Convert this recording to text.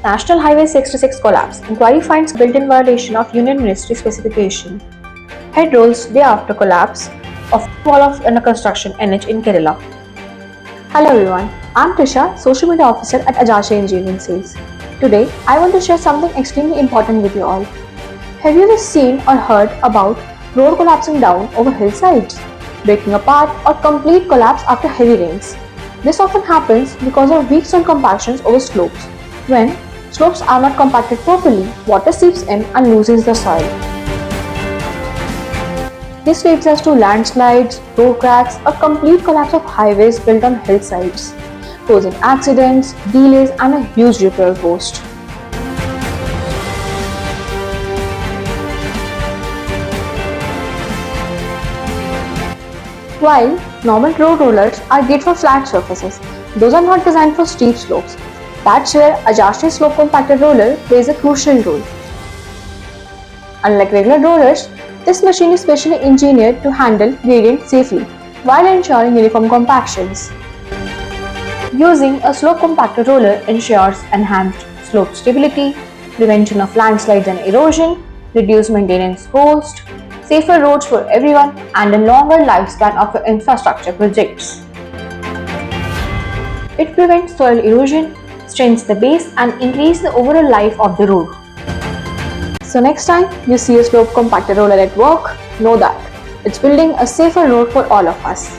National Highway 66 collapse. Inquiry finds built-in violation of Union Ministry specification. Head rolls day after collapse of wall of under construction NH in Kerala. Hello everyone, I'm Trisha, Social Media Officer at 𝐻𝐴𝐵 Engineering Sales. Today, I want to share something extremely important with you all. Have you ever seen or heard about road collapsing down over hillsides, breaking apart or complete collapse after heavy rains? This often happens because of weak soil compactions over slopes. When slopes are not compacted properly, water seeps in and loosens the soil. This leads us to landslides, road cracks, or complete collapse of highways built on hillsides, causing accidents, delays, and a huge repair cost. While normal road rollers are great for flat surfaces, those are not designed for steep slopes. That's where 𝐻𝐴𝐵 slope compactor roller plays a crucial role. Unlike regular rollers, this machine is specially engineered to handle gradient safely while ensuring uniform compactions. Using a slope compactor roller ensures enhanced slope stability, prevention of landslides and erosion, reduced maintenance cost, safer roads for everyone, and a longer lifespan of your infrastructure projects. It prevents soil erosion, strengthens the base, and increases the overall life of the road. So next time you see a slope compactor roller at work, know that it's building a safer road for all of us.